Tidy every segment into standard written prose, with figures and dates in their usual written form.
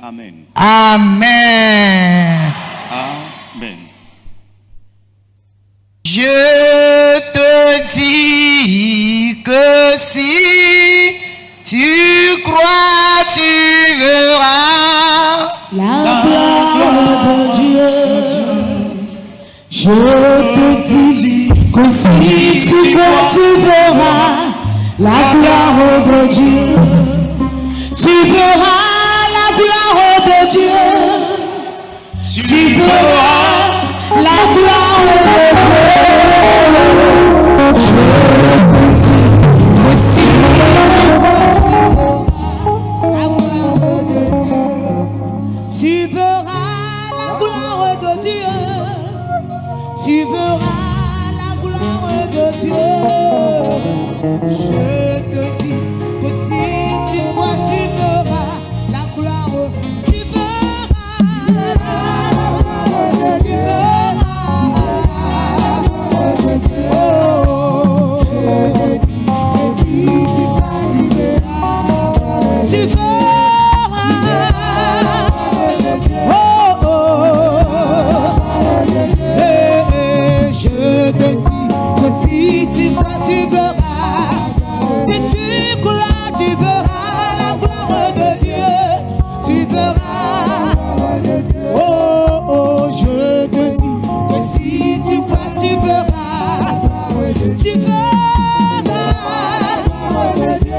Amen. Amen. Amen. Je te dis que si tu crois, tu verras la gloire de Dieu. Je te dis que si tu crois, tu verras la gloire de Dieu. Tu verras la gloire de Dieu. Tu verras la gloire de Dieu. Tu verras la gloire de Dieu. Tu verras la gloire de Dieu. Je te dis que si tu vois, tu verras la gloire. Tu verras la gloire de Dieu. Oh, je te dis que si tu vois, tu verras. Tu verras. Je te dis que si tu crois, tu verras. Si tu crois, tu verras la gloire de Dieu. Tu verras. Oh, oh, je te dis que si tu crois, tu verras. Tu verras.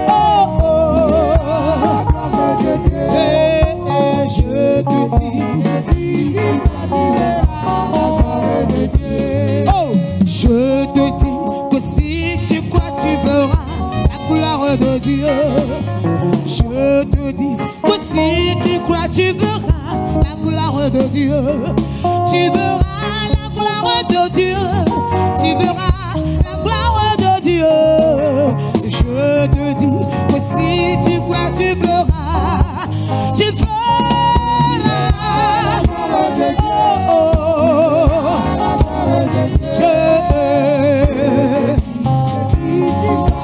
Oh, oh, je te dis. Oh, je te dis que si tu crois, tu verras la gloire de Dieu. Je te dis que si tu crois, tu verras la gloire de Dieu. Tu verras la gloire de Dieu. Tu verras la gloire de Dieu. Je te dis que si tu crois, tu verras. Tu verras. Oh, oh.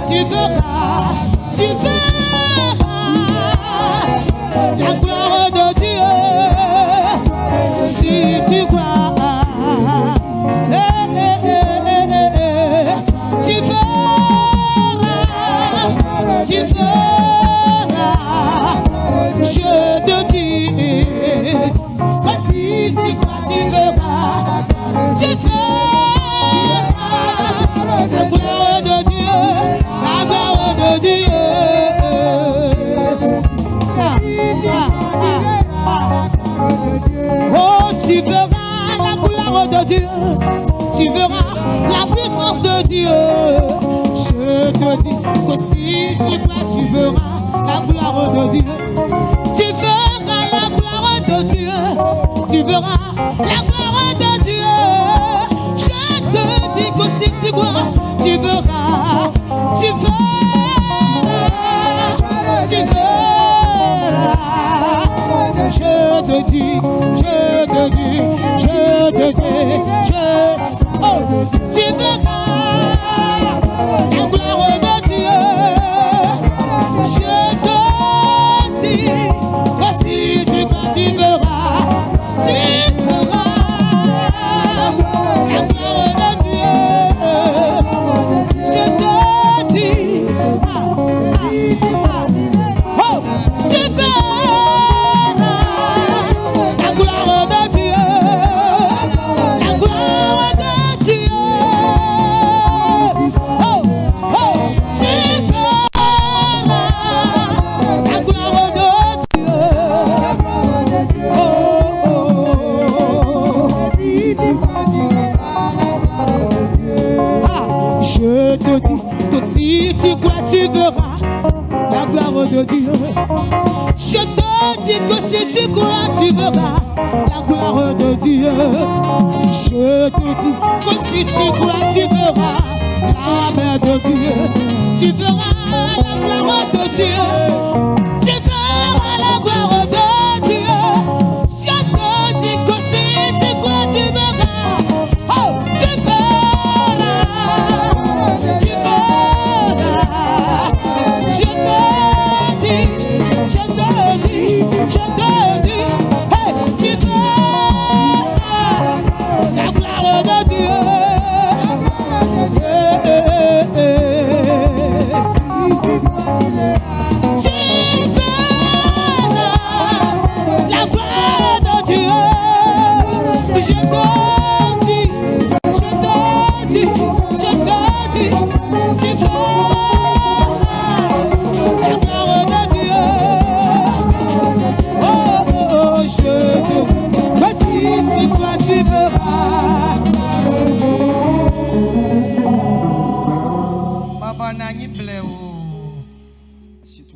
Tu verras, tu verras la gloire de Dieu. Si tu crois, tu verras, tu verras. Je te dis, si tu crois, tu verras. Tu verras la gloire de Dieu, la gloire de Dieu. Oh, tu verras la gloire de Dieu. Tu verras la puissance de Dieu. Je te dis que si tu crois, tu verras la gloire de Dieu. Tu verras la gloire de Dieu. Tu verras la gloire de Dieu. Je te dis que si tu crois, tu verras. Tu verras. Tu verras. Je te dis, je te dis, je te dis, oh, tu verras la gloire de Dieu. Je te dis que si tu crois, tu verras. Tu verras la gloire de Dieu. Je te dis, oh, tu verras la gloire de Dieu. La gloire de Dieu. Oh, oh, tu verras la gloire de Dieu. Je te dis que si tu crois, tu verras la gloire de Dieu. Je te dis que si tu crois, tu verras la gloire de Dieu. Je te dis que si tu crois, tu verras la main de Dieu. Tu verras la gloire de Dieu. Tu verras la gloire de Dieu. Je te dis que si tu crois, tu verras. Oh, tu verras. Tu verras. Je te dis, je te dis, je te dis.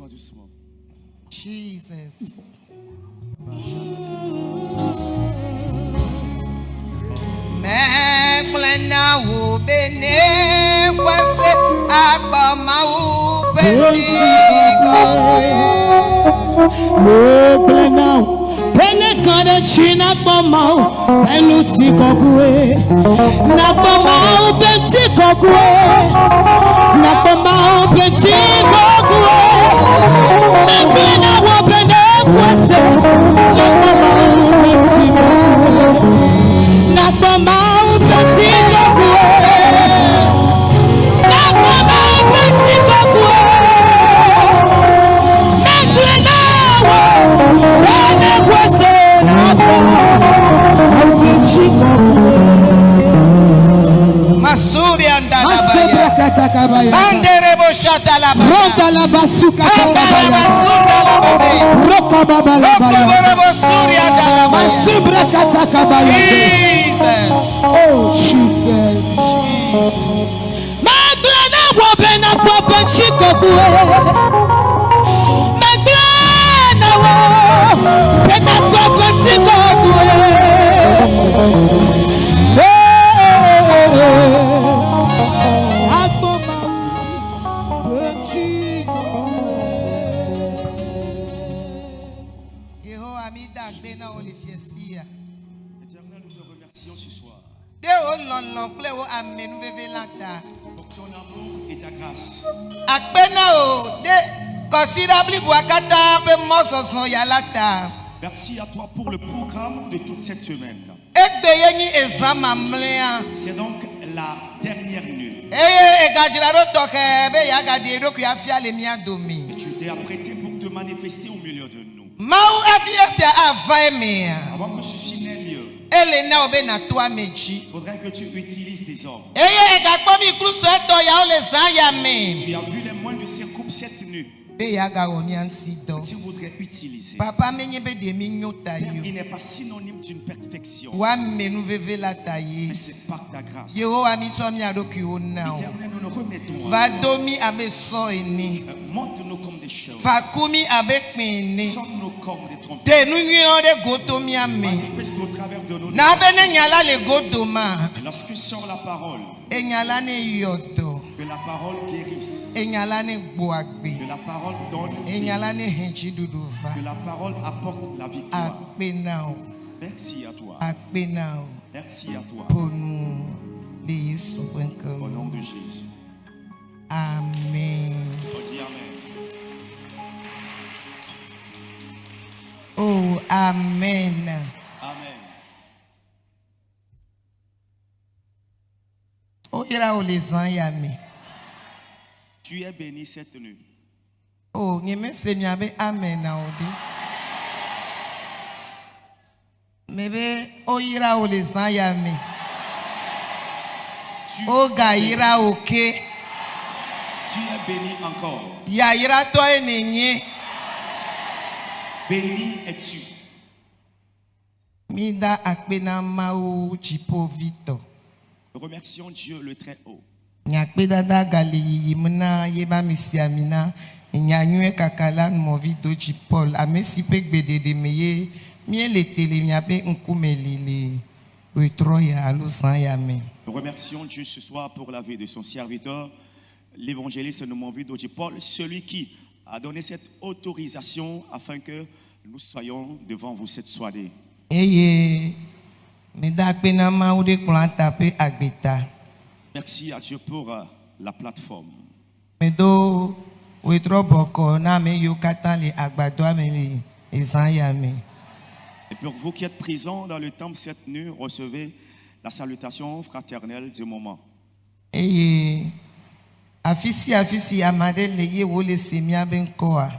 toi doucement. Jesus. Plena ou bene wase akbama ou petit plena pele kande china akbama eluti kokwe nakbama ou petit kokwe nakbama ou petit kokwe plena ou bene wase nakbama ou petit kokwe nakbama ou petit kokwe nakbama ou petit kokwe plena ou bene wase nakbama ou petit kokwe Masuri andala Masebra katakabaya Bandere boshata la baya Ronda la basuka Bandere basuka la baya Roka baba la baya Rokobore bosuri andala baya Masebra katakabaya Jesus. Oh Jesus Maglana wabena popen chikokuwe Maglana wabena popen chikokuwe Éternel, nous te remercions ce soir pour ton amour et ta grâce. Merci à toi pour le programme de toute cette semaine. C'est donc la dernière nuit. Et tu t'es apprêté pour te manifester au milieu de nous. Avant que ceci n'ait lieu, il faudrait que tu utilises des hommes. Tu as vu les moyens de circoncis cette nuit. Tu voudrais utiliser. Il n'est pas synonyme d'une perfection. Mais c'est par ta grâce. Éternel, nous nous remettons. Montre-nous comme des chevaux. Sonne-nous comme des trompettes. Manifeste au travers de nous. Et lorsque sort la parole, que la parole guérisse. Que la parole donne vie. Que la parole apporte la victoire. Merci à toi. Merci à toi. Au nom de Jésus. Amen. On dit amen. Oh, amen. Amen. Oh, il y a les gens yami. Tu es béni cette nuit. Oh, ni me se mi abe amen na odi. Mebe o ira o les gens yami. O ga ira oke. Tu es béni encore. Ya ira to enenye. Béni es-tu. Mida akpena mau chipo vito. Nous remercions Dieu le Très-Haut. Nyakpeda da gali yimna yeba misiamina. Nyanyue kakala mo vito chipol. Amesi pe gbede de meye. Mie le tele miabe nkumelile. Wetroya alusan yame. Nous remercions Dieu ce soir pour la vie de son serviteur, l'évangéliste Nomovido Paul, celui qui a donné cette autorisation afin que nous soyons devant vous cette soirée. Merci à Dieu pour la plateforme. Et pour vous qui êtes présents dans le temple cette nuit, recevez la salutation fraternelle du moment. Afisi amade leye wole semia benkoa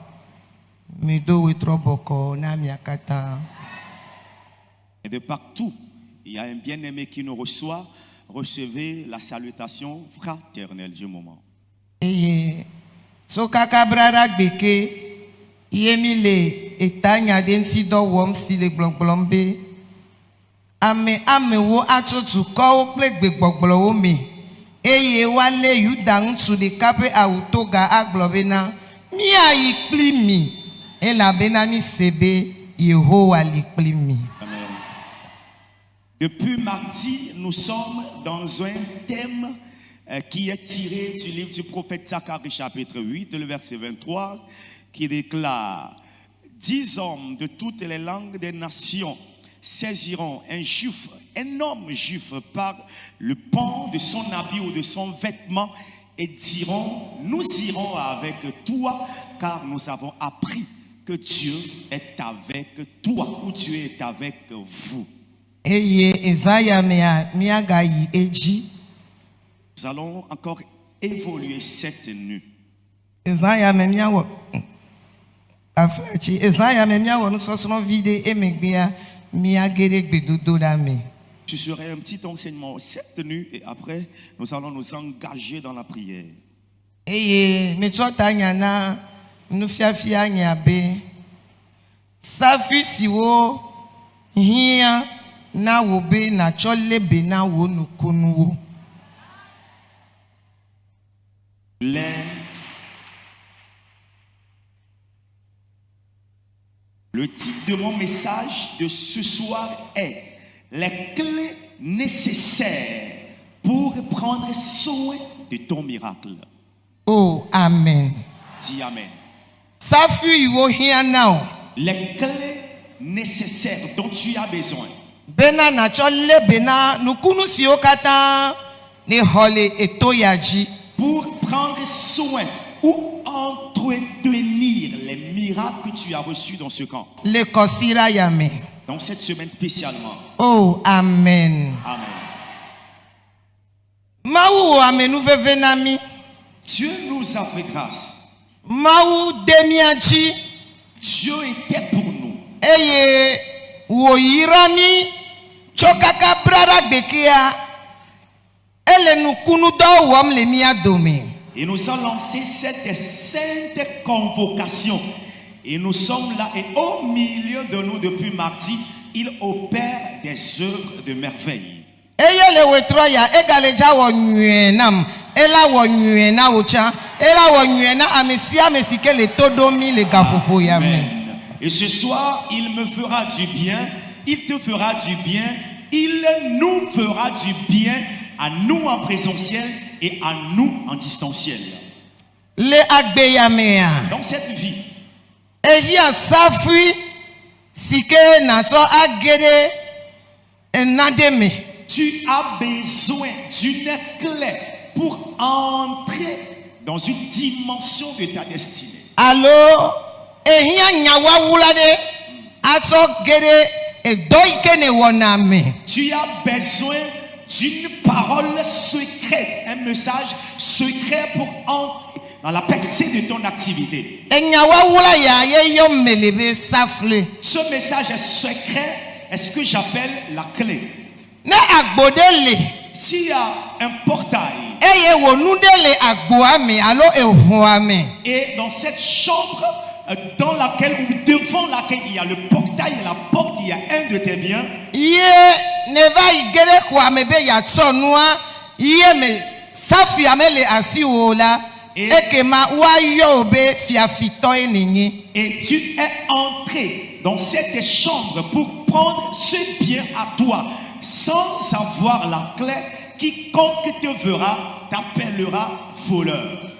medo wetroboko na miakata. Et de partout, il y a un bien-aimé qui nous reçoit. Recevez la salutation fraternelle du moment. So kakabrara gbeke yemile etanya densi do wom si le gbogblombe ame wo atutu ko ple gbegboglo wo me eye wale yuda ntu de kape autoga aglobena Mia iklimi. Et la benami sebe Yehowa liklimi. Amen. Depuis mardi, nous sommes dans un thème qui est tiré du livre du prophète Zacharie chapitre 8, le verset 23, qui déclare: 10 hommes de toutes les langues des nations saisiront un homme juif par le pan de son habit ou de son vêtement et diront: nous irons avec toi car nous avons appris que Dieu est avec toi ou Dieu est avec vous. Nous allons encore évoluer cette nuit. Je serai un petit enseignement cette nuit et après nous allons nous engager dans la prière. Le titre de mon message de ce soir est les clés nécessaires pour prendre soin de ton miracle. Oh, Amen. Dis Amen. Les clés nécessaires dont tu as besoin pour prendre soin ou entretenir les miracles que tu as reçus dans ce camp. Dans cette semaine spécialement. Oh, Amen. Amen. Dieu nous a fait grâce. Dieu était pour nous. Et nous avons lancé cette sainte convocation. Et nous sommes là et au milieu de nous depuis mardi, il opère des œuvres de merveille. Amen. Et ce soir, il me fera du bien, il te fera du bien, il nous fera du bien, à nous en présentiel et à nous en distanciel. Dans cette vie, tu as besoin d'une clé pour entrer dans une dimension de ta destinée. Alors, tu as besoin d'une parole secrète, un message secret pour entrer dans la percée de ton activité. Ce message est secret, est ce que j'appelle la clé. S'il y a un portail et dans cette chambre dans laquelle ou devant laquelle il y a le portail et la porte, il y a un de tes biens, et tu es entré dans cette chambre pour prendre ce bien à toi sans avoir la clé. Quiconque te verra t'appellera voleur.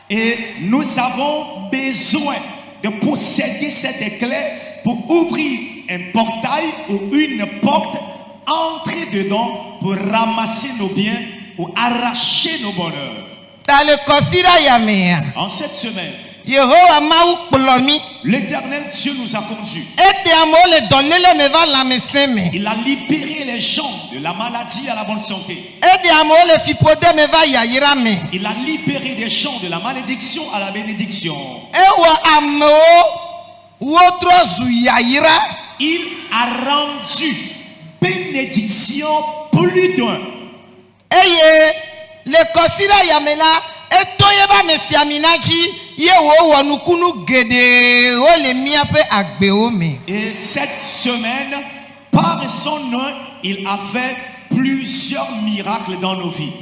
Et nous avons besoin de posséder cette clé pour ouvrir un portail ou une porte, entrer dedans pour ramasser nos biens ou arracher nos bonheurs. En cette semaine, l'Éternel Dieu nous a conduits. Il a libéré les gens de la maladie à la bonne santé. Il a libéré des gens de la malédiction à la bénédiction. Il a rendu bénédiction plus d'un. etoyeba mesiaminaji ye wo wonukunu gede o le miape agbeome. Et cette semaine, par son nom, il a fait plusieurs miracles dans nos vies.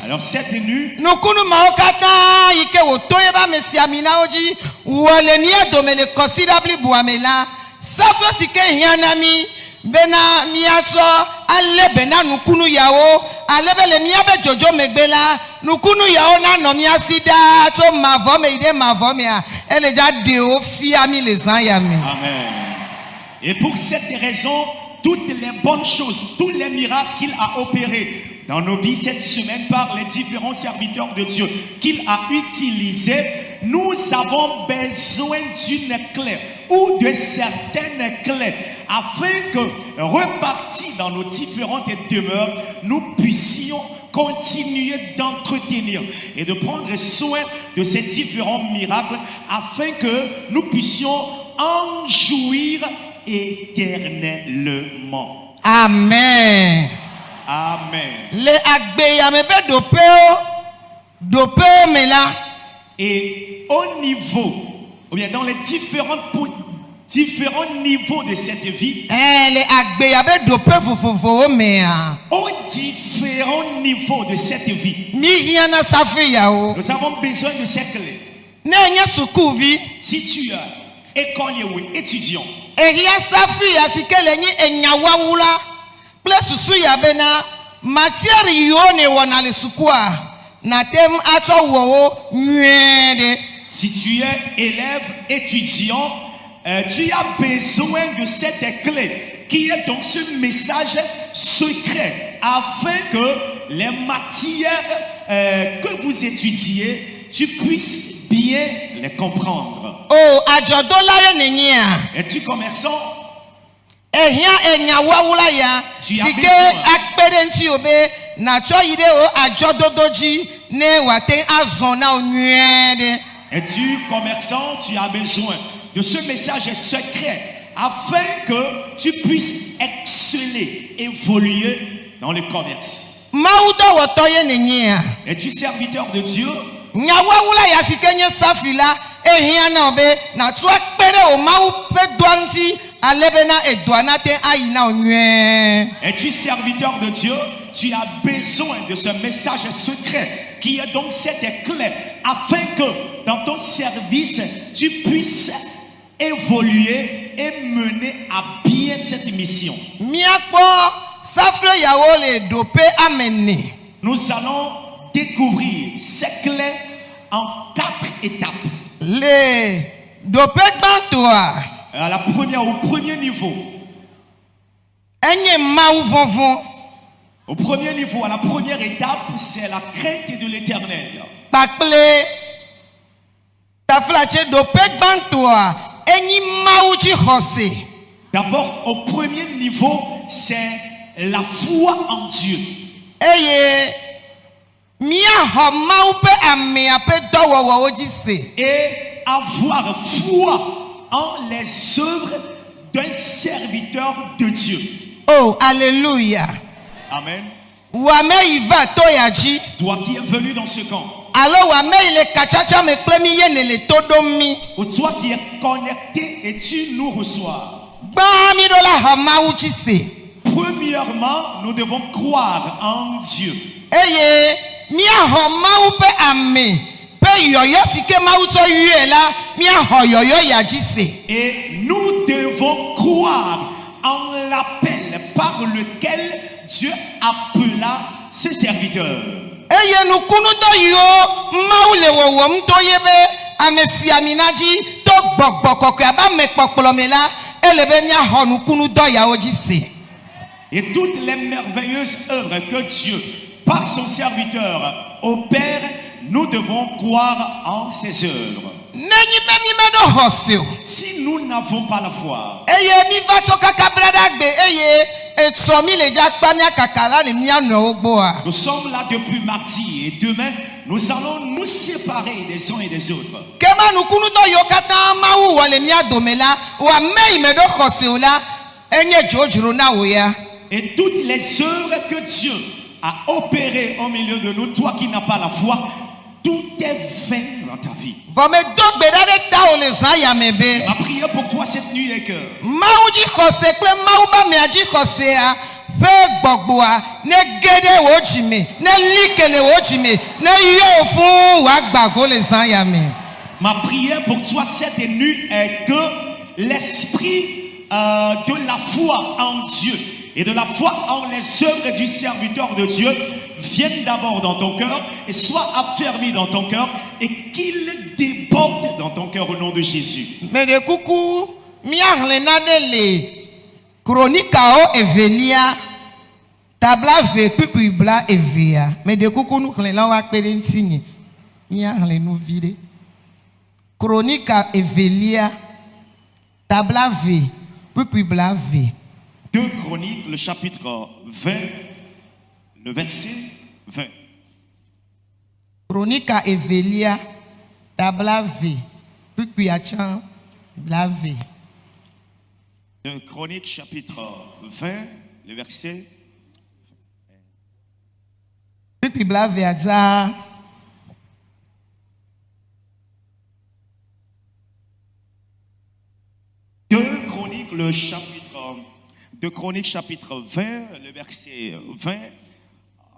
Alors cette nuit, nukunu maokata ike wotoyeba mesiamina oji wole mia domele considerably buamela safo sike hianami bena miato ale bena nukunu yao alebele miabe jojo megbela nukunu yao na no miasida to mavome ide mavome a eleja de ofi ami les ayami. Amen. Et pour cette raison, toutes les bonnes choses, tous les miracles qu'il a opérés dans nos vies cette semaine par les différents serviteurs de Dieu qu'il a utilisés, nous avons besoin d'une clé ou de certaines clés afin que, repartis dans nos différentes demeures, nous puissions continuer d'entretenir et de prendre soin de ces différents miracles afin que nous puissions en jouir éternellement. Amen. Amen. Le agbeyamebe dopeo mela. Et au niveau, ou bien dans les différents niveaux de cette vie, le agbeyabe dope fofofo mea. aux différents niveaux de cette vie, Mi hiana safi yao. nous avons besoin de ces clés. Nenya sukuvi. Si tu es écolier ou étudiant, Eria safi ya sikele nyi enyawawula. Ple susu ya bena matière yone wana le sukua. Na tem ato wowo nyede. si tu es élève, étudiant, tu as besoin de cette clé qui est dans ce message secret afin que les matières que vous étudiez, tu puisses bien les comprendre. Oh, ajodola ye nenia. Es-tu commerçant? Ehia enyawawula ya. Tu as Sike besoin. akpedenti obe. Na cho ide o ajododoji. Ne waten azona o nyede. Es-tu commerçant? Tu as besoin de ce message secret afin que tu puisses exceller, évoluer dans le commerce. Maudo wotoye nenia. Es-tu serviteur de Dieu? Nyawawula ya sikenye safila. Ehia na obe. Na cho akpede o mau pedwanti. Alebena edwanate aina o nyede. Es-tu serviteur de Dieu? Tu as besoin de ce message secret qui est donc cette clé afin que dans ton service, tu puisses évoluer et mener à bien cette mission. Miakpo safle yawo le dope amene. Nous allons découvrir ces clés en 4 étapes. Le dope bantoa. À la première, au premier niveau. Enye maou vonvon. Au premier niveau, à la première étape, c'est la crainte de l'Éternel. Pakple. Taflache dope bantoa. Enye maou chi hose. D'abord, au premier niveau, c'est la foi en Dieu. Eye. Mia ho maou pe ame ape dowo oji se. Et avoir foi en les œuvres d'un serviteur de Dieu. Oh, alléluia. Amen. Wame iva toyaji. Toi qui es venu dans ce camp, Alors wame ile kachacha me plemi yene le todomi. ou toi qui es connecté et tu nous reçois. Bami dola ho maou chi se. Premièrement, nous devons croire en Dieu. Eye, mia ho maou pe ame. Pe yoyo sike maou to yue la. Mia ho yoyo yaji se. Et nous devons croire en l'appel par lequel Dieu appela ses serviteurs. Eye nukunu do yo maou le wowom to yebe ame siaminaji to gbogbo aba me popolome la elebe mia ho nukunu do ya oji se. Et toutes les merveilleuses œuvres que Dieu, par son serviteur, opère, nous devons croire en ses œuvres. Nenyi me do hoseo. Si nous n'avons pas la foi, Eye mi va to kaka brada gbe eye etsomi le jakpa mia kakala le mia no ogboa. nous sommes là depuis mardi et demain, nous allons nous séparer des uns et des autres. Kema nukunu do yo kata mawu wale mia domela wa mei me do hoseo la enye jojuro na oya. Et toutes les œuvres que Dieu a opéré au milieu de nous, toi qui n'as pas la foi, tout est vain dans ta vie. Ma prière pour toi cette nuit est que ma prière pour toi cette nuit est que l'esprit de la foi en Dieu et de la foi en les œuvres du serviteur de Dieu vienne d'abord dans ton cœur et soit affermi dans ton cœur et qu'il déborde dans ton cœur au nom de Jésus. Mais de coucou, chronique Evelia tabla ve pupibla evea. Mais de coucou nous clélan wa pédentini. Miarle nous vide. Chronique Evelia tabla ve pupibla ve. 2 Chroniques, le chapitre 20, le verset 20. Chronique Evelia tabla ve pupiachan blave. 2 Chroniques, chapitre 20, le verset. Pupi blave aza. 2 Chroniques, le chapitre 2 Chroniques, chapitre 20, le verset 20,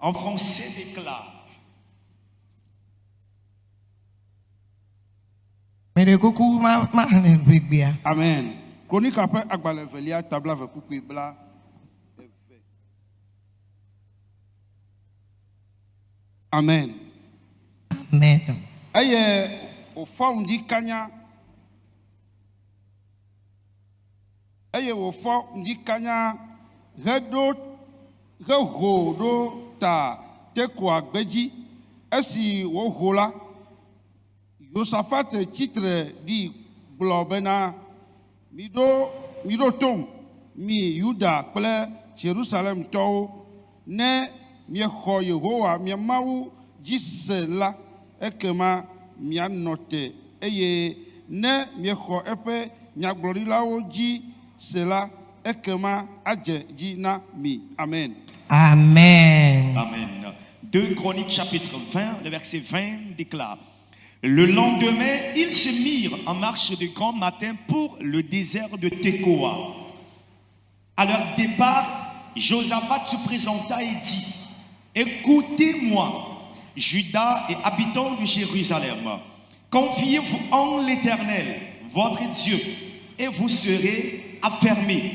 en français déclare. Amen. Chronique après Agbalevelia, tabla ve coupe bla. Amen. Amen. Aye, au fond, on dit Kanya. Aye, au fond, on dit Kanya. Redo ta te quoi beji. Esi wo hola. Josaphat titre dit Blobena. Mido tom. Mi Yuda ple Jérusalem to. Ne mi ho Yehowa mi mawu jisela ekema mi anote eye ne mi ho epe nyaglorilawo ji sela ekema aje ji na mi. Amen. Amen. Amen. 2 Chroniques chapitre 20, le verset 20 déclare: le lendemain, ils se mirent en marche de grand matin pour le désert de Tekoa. À leur départ, Josaphat se présenta et dit: écoutez-moi, Juda et habitants de Jérusalem, confiez-vous en l'Éternel, votre Dieu, et vous serez affermis.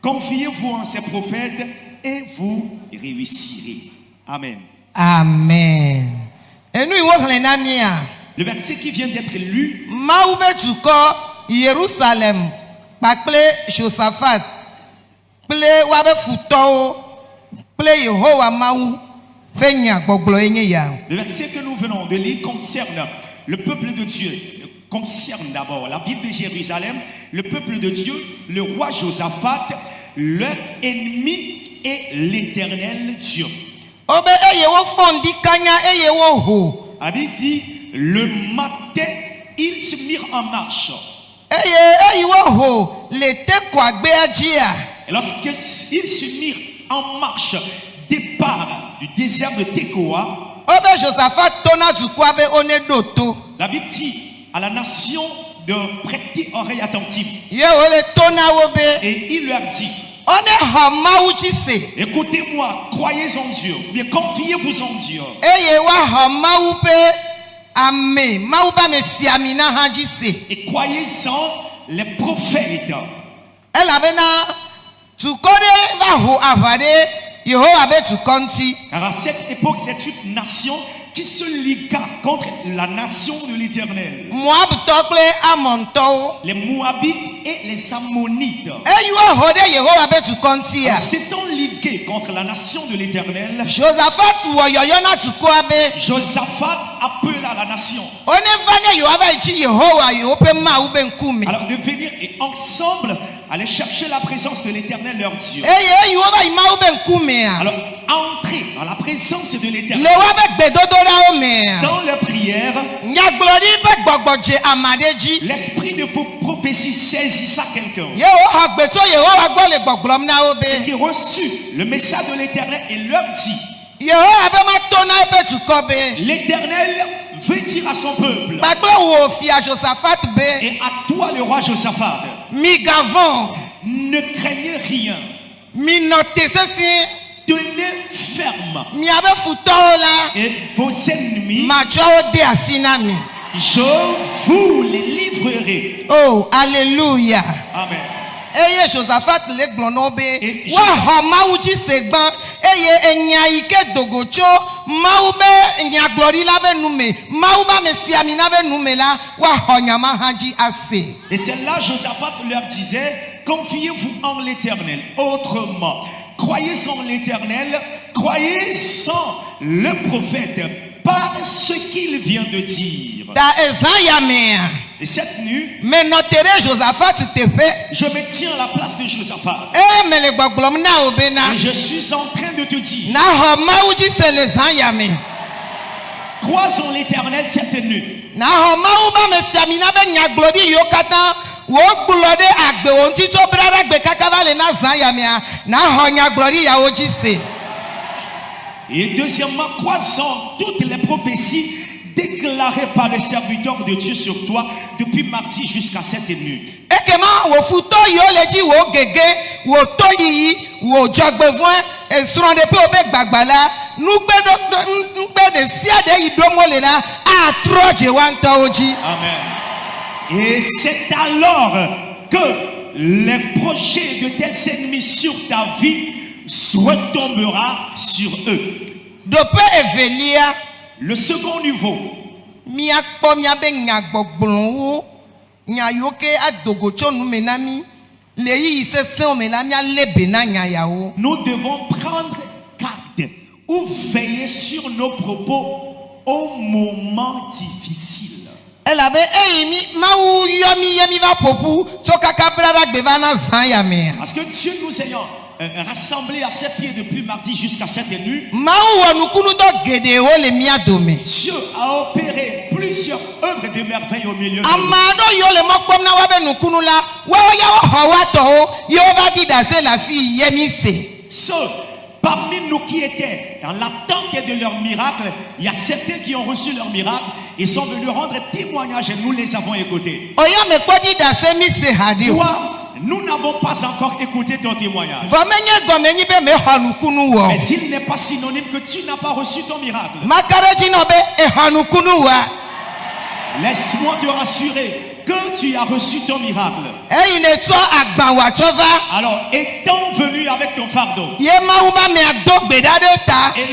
Confiez-vous en ses prophètes et vous réussirez. Amen. Amen. Et nous, le verset qui vient d'être lu, Jérusalem, Josaphat, le verset que nous venons de lire concerne le peuple de Dieu, concerne d'abord la ville de Jérusalem, le peuple de Dieu, le roi Josaphat, leur ennemi et l'Éternel Dieu. Abi dit, le matin, ils se mirent en marche. Et lorsqu'ils se mirent en marche, départ du désert de Tekoa, la Bible dit à la nation de prêter oreille attentive. Et il leur dit: écoutez-moi, croyez en Dieu, mais confiez-vous en Dieu. Et croyez-en les prophètes. Car à cette époque, c'est une nation qui se liga contre la nation de l'Éternel. Les Moabites et les Ammonites. S'étant ligués contre la nation de l'Éternel, Josaphat appela la nation. Alors de venir et ensemble aller chercher la présence de l'Éternel leur Dieu. Alors entrer dans la présence de l'Éternel, dans les prières, l'esprit de vos prophéties saisissa quelqu'un qui reçut le message de l'Éternel et leur dit: L'Éternel veut dire à son peuple, et à toi le roi Josaphat, ne craignez rien, tenez ferme, et vos ennemis, je vous les livrerai. Oh, alléluia. Amen. Eye Josaphat le glonobe wa hamaouji segban eye enyaike dogocho maube nya glory la be nume mauba mesiami na be nume la wa honyama haji ase. Et c'est là Josaphat leur disait, confiez-vous en l'Éternel. Autrement, croyez en l'Éternel, croyez en le prophète par ce qu'il vient de dire. Et cette nuit, je me tiens à la place de Josaphat. Et je suis en train de te dire, crois en l'Éternel cette nuit. Et deuxièmement, crois en toutes les prophéties déclarées par les serviteurs de Dieu sur toi depuis mardi jusqu'à cette nuit. Amen. Et c'est alors que les projets de tes ennemis sur ta vie retombera sur eux. Le second niveau, nous devons prendre garde ou veiller sur nos propos au moment difficile. Parce que Dieu nous ayant rassemblés à ses pieds depuis mardi jusqu'à cette nuit, Dieu a opéré plusieurs œuvres de merveilles au milieu de nous. Ceux parmi nous qui étaient dans l'attente de leur miracle, il y a certains qui ont reçu leur miracle et sont venus rendre témoignage et nous les avons écoutés. Toi, nous n'avons pas encore écouté ton témoignage. Mais s'il n'est pas synonyme que tu n'as pas reçu ton miracle, laisse-moi te rassurer que tu as reçu ton miracle. Alors, étant venu avec ton fardeau, et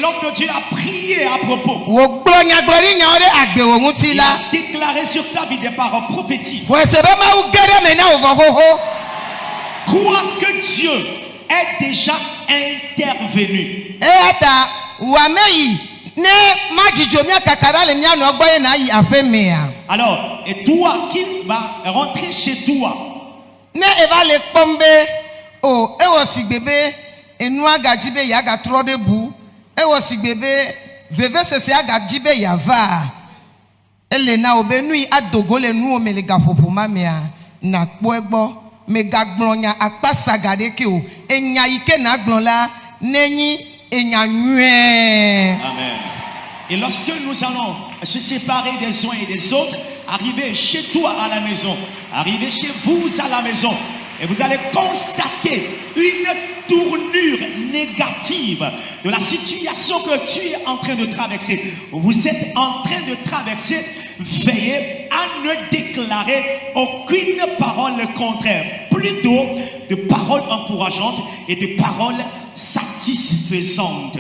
l'homme de Dieu a prié à propos, il a déclaré sur ta vie des paroles prophétiques. Crois que Dieu est déjà intervenu. Alors, et toi qui vas rentrer chez toi, Amen. Et lorsque nous allons se séparer des uns et des autres, arriver chez toi à la maison, arriver chez vous à la maison, et vous allez constater une tournure négative de la situation que tu es en train de traverser. Vous êtes en train de traverser. Veillez à ne déclarer aucune parole contraire, plutôt de paroles encourageantes et de paroles satisfaisantes.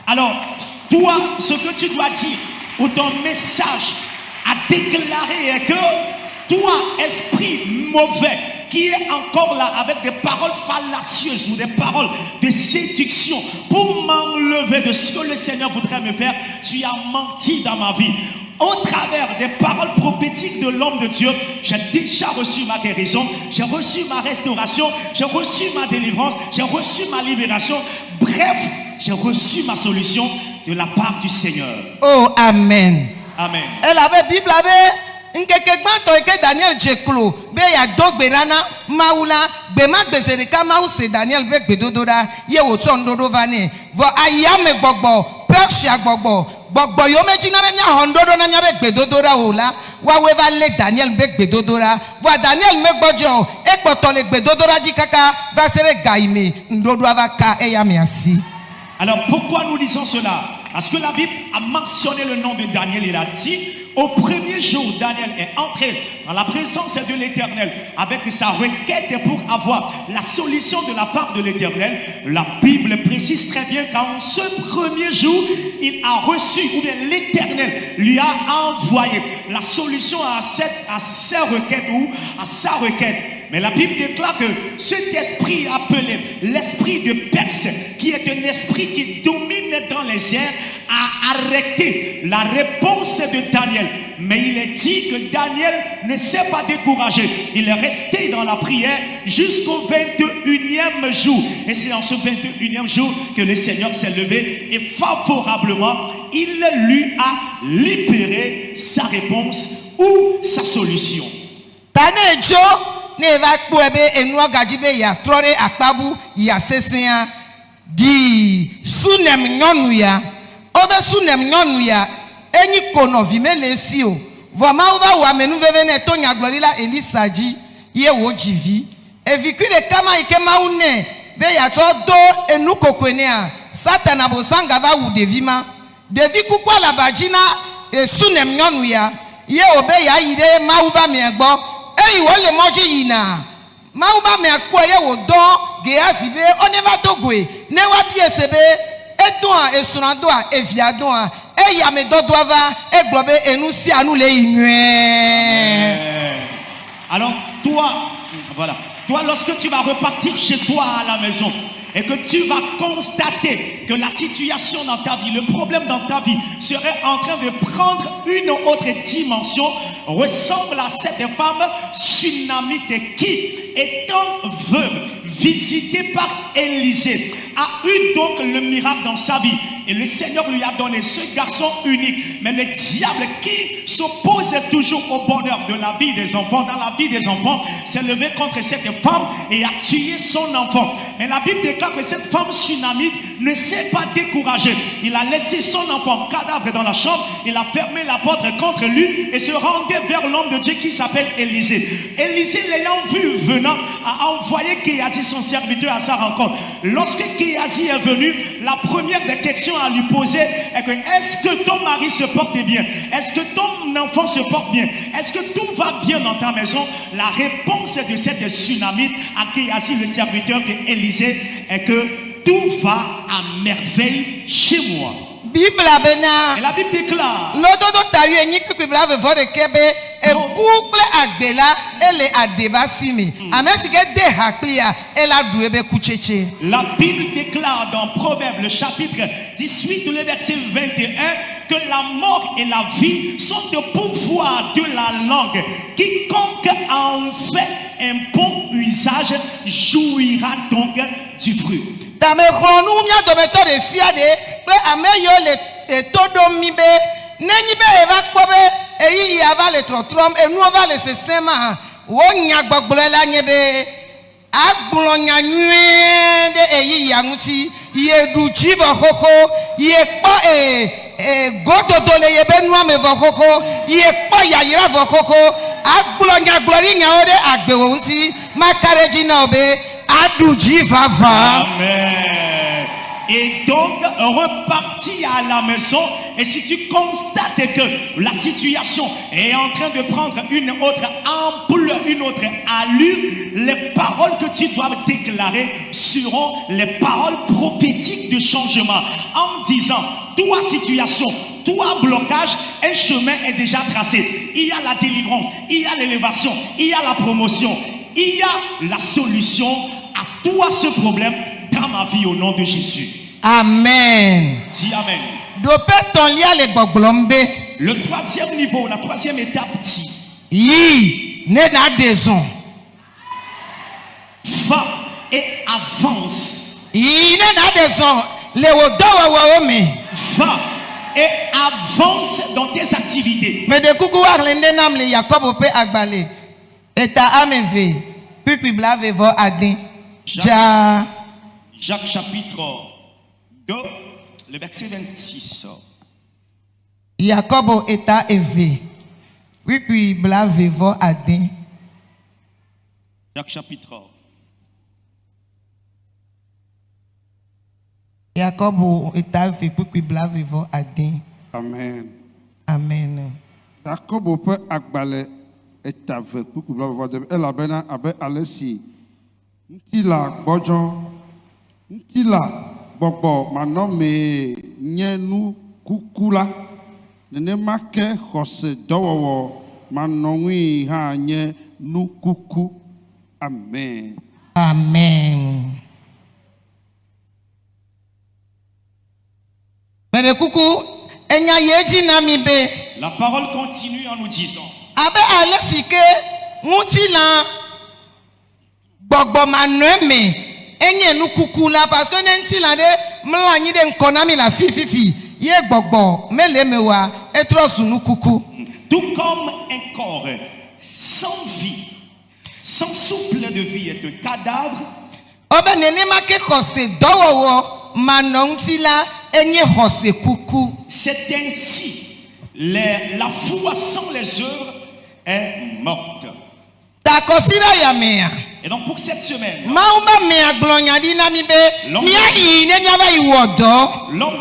Alors, toi, ce que tu dois dire, ou ton message à déclarer est que toi, esprit mauvais, qui est encore là avec des paroles fallacieuses ou des paroles de séduction pour m'enlever de ce que le Seigneur voudrait me faire, tu as menti dans ma vie. Au travers des paroles prophétiques de l'homme de Dieu, j'ai déjà reçu ma guérison, j'ai reçu ma restauration, j'ai reçu ma délivrance, j'ai reçu ma libération Bref, j'ai reçu ma solution de la part du Seigneur. Oh, amen. Amen. Elle avait Bible avait que Daniel Jeklo be ya dogberana maula be magbezerika mause Daniel be gbedodora ye wotu ondodo vane vo ayame gbogbo persia gbogbo yo meji na nya hondodo na nya be gbedodora ola wa we va le Daniel be gbedodora vo Daniel me gbojo e poto le gbedodora ji kaka va sere gaime ndodo avaka e ya miasi. Alors pourquoi nous disons cela? Parce que la Bible a mentionné le nom de Daniel. Il a dit, au premier jour, Daniel est entré dans la présence de l'Éternel avec sa requête pour avoir la solution de la part de l'Éternel. La Bible précise très bien qu'en ce premier jour, il a reçu, ou bien l'Éternel lui a envoyé la solution à ses requêtes ou à sa requête. Mais la Bible déclare que cet esprit appelé l'esprit de Perse, qui est un esprit qui domine dans les airs, a arrêté la réponse de Daniel. Mais il est dit que Daniel ne s'est pas découragé. Il est resté dans la prière jusqu'au 21e jour. Et c'est en ce 21e jour que le Seigneur s'est levé et favorablement, il lui a libéré sa réponse ou sa solution. Ne va kouebe enua gajibe ya trore akpabu ya sesea di sunem nyonu ya obe sunem nyonu ya eni kono vimele sio voma uva wa menu vevene to nya glorila Elisaji ye wo jivi evikule kama ikema une be ya to do enu kokwenea satana bosanga va u devima devi kukwa la bajina sunem nyonu ya ye obe ya ide ma uva miegbo. Hey, wole moji yina. Mauba me akwoye wo don geasi be oneva togwe ne wa biesebe edon esunadon eviadon e ya me dodoava e globe enusi anu le inue. Alors toi lorsque tu vas repartir chez toi à la maison et que tu vas constater que la situation dans ta vie, le problème dans ta vie serait en train de prendre une autre dimension, ressemble à cette femme sunamite qui, étant veuve, visitée par Élisée, a eu donc le miracle dans sa vie. Et le Seigneur lui a donné ce garçon unique. Mais le diable qui s'oppose toujours au bonheur de la vie des enfants, dans la vie des enfants, s'est levé contre cette femme et a tué son enfant. Mais la Bible déclare que cette femme sunamite ne s'est pas découragée. Il a laissé son enfant cadavre dans la chambre, il a fermé la porte contre lui et se rendait vers l'homme de Dieu qui s'appelle Élisée. Élisée, l'ayant vu venant, a envoyé Géasi, son serviteur, à sa rencontre. Lorsque Géasi est venu, la première des questions à lui poser est que est-ce que ton mari se porte bien? Est-ce que ton enfant se porte bien? Est-ce que tout va bien dans ta maison? La réponse de cette tsunamite à Géasi, le serviteur d'Élisée, est que tout va à merveille chez moi. Bible abena. Et la Bible déclare. L'ododo tayu enyi kukubla vevore kebe e couple agbela ele adebasimi. Amesike de haklia ela duebe kucheche. La Bible déclare dans Proverbes le chapitre 18 le verset 21 que la mort et la vie sont au pouvoir de la langue. Quiconque en fait un bon usage jouira donc du fruit. Tamekronu mia dometo de siade pe ameyo le todo mibe neni be eva kpobe eyi yava le trotrom enu ova le sesema wo nya gbogbole la nyebe agbulo nya nwe de eyi yanguti ye duchi vo koko ye po gododo le ye be nu ame vo koko ye po yayira vo koko agbulo nya glori nya ode agbewo nti makareji na obe Adouji vava. Amen. Et donc, reparti à la maison. Et si tu constates que la situation est en train de prendre une autre ampleur, une autre allure, les paroles que tu dois déclarer seront les paroles prophétiques de changement. En disant, toi situation, toi blocage, un chemin est déjà tracé. Il y a la délivrance, il y a l'élévation, il y a la promotion, il y a la solution à toi ce problème dans ma vie au nom de Jésus. Amen. Dis Amen. Le troisième niveau, la troisième étape dit va et avance Va et avance dans tes activités. Mais de coucou arlende nam le Jacob ope agbale. Et ta ameve. Puis blave vo adin. Jacques chapitre 2, le verset 26. Jacob eta eve. Puis blave vo adin. Jacques chapitre. Jacob eta eve puis blave vo adin. Amen. Amen. Jacob ope agbale eta ve puis blave vo adin. Elle abena abe alesi. Ntila bojo. Ntila bobo manome nyenu kukula. Nene make xɔse dɔwɔwɔ manɔŋui hã nye nukuku. Amen. Amen. Mais coucou, la parole continue en nous disant. Abe alexike mutila gbogbo manome enye nukuku la parce que nentila de mlanyi de nkonami la fififi. Ye gbogbo melemewa etrosu nukuku. Tout comme un corps sans vie, sans souffle de vie est un cadavre. Obe nenema ke khose dowowo manontila enye khose kuku. C'est ainsi la foi sans les œuvres est morte. Takosira ya mea. Et donc pour cette semaine, l'homme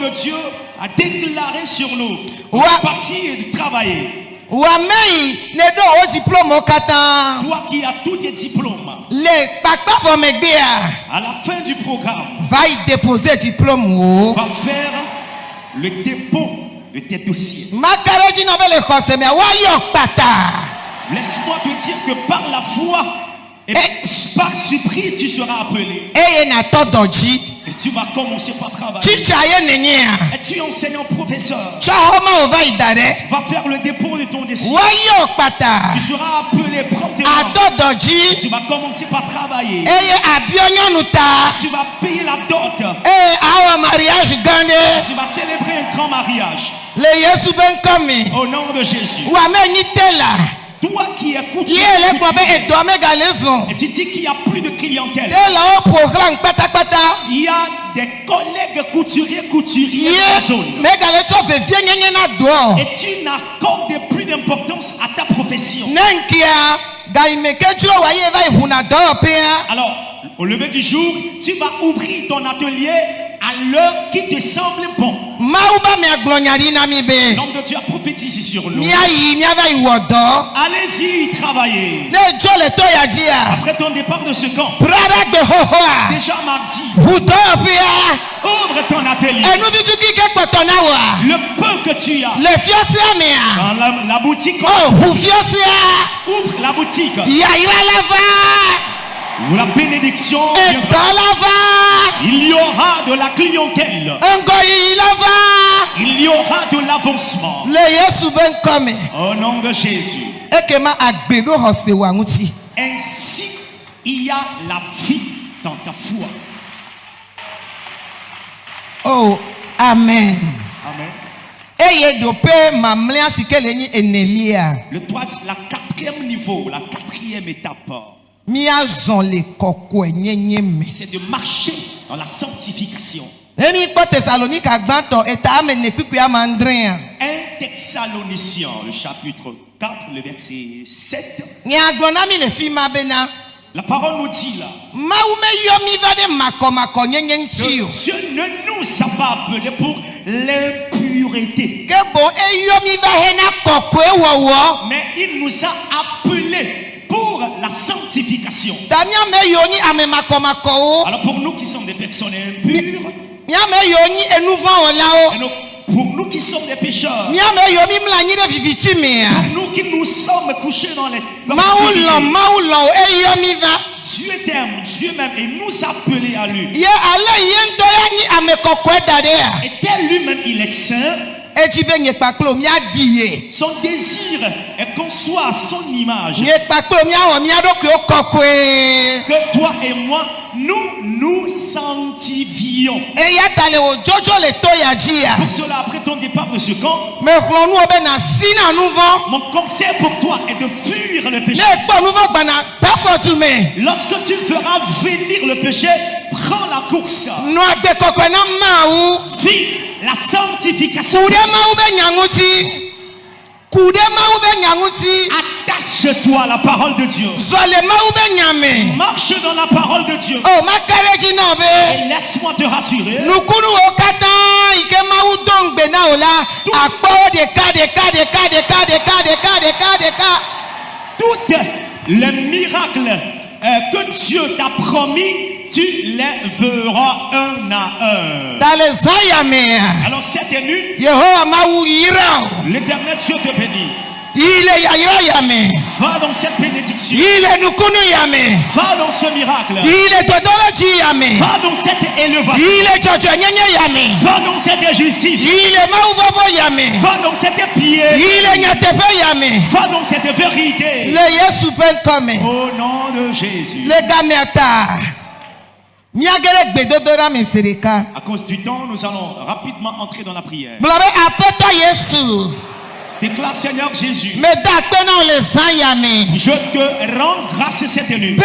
de Dieu a déclaré sur nous de partir et de travailler. Toi qui as tous tes diplômes, à la fin du programme, va faire le dépôt de tes dossiers. Laisse-moi te dire que par la foi et par surprise tu seras appelé. Et tu vas commencer par travailler. Et tu es enseignant professeur. Va faire le dépôt de ton dossier. Tu seras appelé promptement. Tu vas commencer par travailler. Tu vas payer la dot. Tu vas célébrer un grand mariage. Au nom de Jésus. Toi qui écoutes, et tu dis qu'il n'y a plus de clientèle. Il y a des collègues couturiers dans la zone. Et tu n'accordes plus d'importance à ta profession. Alors, au lever du jour, tu vas ouvrir ton atelier à l'heure qui te semble bon. L'homme de Dieu a prophétisé sur nous. Allez-y travailler. Après ton départ de ce camp, déjà mardi, ouvre ton atelier. Le peu que tu as dans la boutique, ouvre la boutique. Où la bénédiction viendra. Il y aura de la clientèle. Il y aura de l'avancement. Au nom de Jésus. Ainsi, il y a la vie dans ta foi. Oh, Amen. Amen. La quatrième niveau, la quatrième étape, c'est de marcher dans la sanctification. 1 Thessaloniciens, le chapitre 4, le verset 7. La parole nous dit là que Dieu ne nous a pas appelés pour l'impureté, mais il nous a appelés pour la sanctification. Alors pour nous qui sommes des personnes impures, pour nous qui sommes des pécheurs, pour nous qui nous sommes couchés dans les Dieu t'aime, Dieu m'aime et nous appelés à lui. Et tel lui-même il est saint. Son désir est qu'on soit à son image. Que toi et moi, nous sanctifions. Pour cela, après ton départ de ce camp, mon conseil pour toi est de fuir le péché. Lorsque tu feras venir le péché, prends la course. Vis la sanctification. Attache-toi à la parole de Dieu. Marche dans la parole de Dieu. Et laisse-moi te rassurer. Toutes les miracles que Dieu t'a promis, tu les verras un à un. Alors cette nuit, l'Éternel Dieu te bénit. Va dans cette bénédiction. Va dans ce miracle. Va dans cette élévation. Va dans cette justice. Va dans cette piété. Va dans cette vérité. Au nom de Jésus. À cause du temps, nous allons rapidement entrer dans la prière. Déclare Seigneur Jésus. Je te rends grâce cette nuit.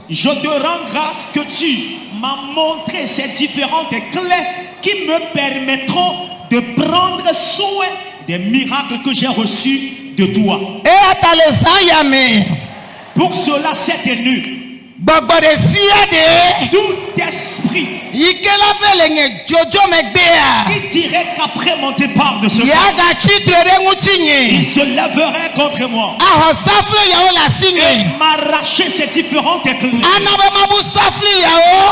Je te rends grâce que tu m'as montré ces différentes clés qui me permettront de prendre soin des miracles que j'ai reçus de toi. Pour cela cette nuit, tout esprit qui dirait qu'après mon départ de ce monde, il se lèverait contre moi et m'arracher ces différentes clés,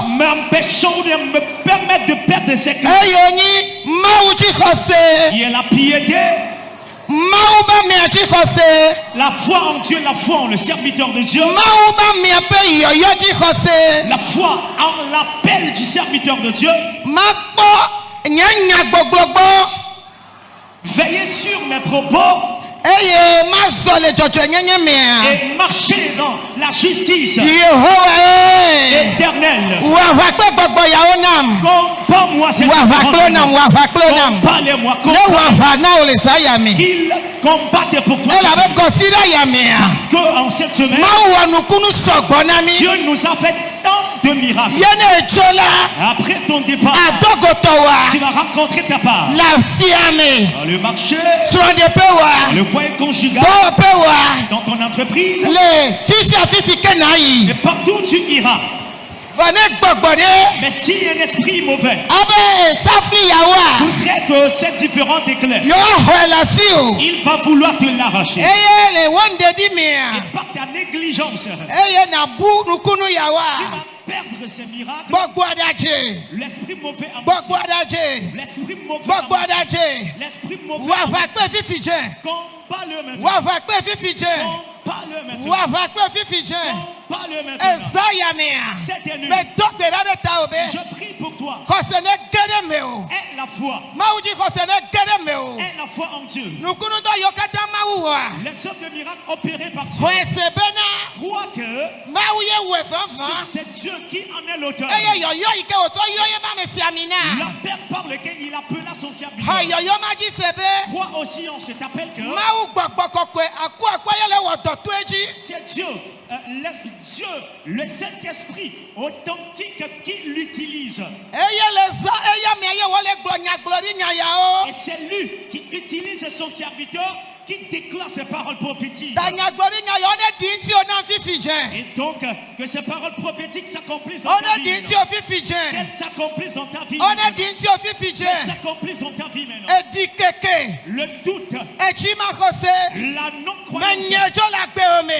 m'empêchant de me permettre de perdre ces clés, qui est la piété, la foi en Dieu, la foi en le serviteur de Dieu, la foi en l'appel du serviteur de Dieu. Veillez sur mes propos et marcher dans la justice éternelle. Combat-moi cette combat-les-moi, qu'il combatte pour toi. Parce qu'en cette semaine, Dieu nous a fait tant de miracles. Après ton départ, tu vas rencontrer ta part. Dans le marché, dans le foyer conjugal, dans ton entreprise, et partout où tu iras. Mais si un esprit mauvais voudrait que cette différente éclaire, il va vouloir te l'arracher. Et par ta négligence, tu vas perdre ces miracles. L'esprit mauvais a l'esprit mauvais combat le maintenant. Je prie pour toi. Et la foi. Et la foi en Dieu. Les œuvres de miracles opérées par Dieu. Crois que c'est Dieu qui en est l'auteur. La paix par laquelle il appela son serviteur. Crois aussi en cet appel que c'est Dieu, le Saint-Esprit authentique qui l'utilise. Et c'est lui qui utilise son serviteur, qui déclare ses paroles prophétiques. Et donc, que ces paroles prophétiques s'accomplissent dans ta vie. Qu'elles s'accomplissent dans ta vie. Qu'elles s'accomplissent dans ta vie maintenant. Le doute, la non-croyance,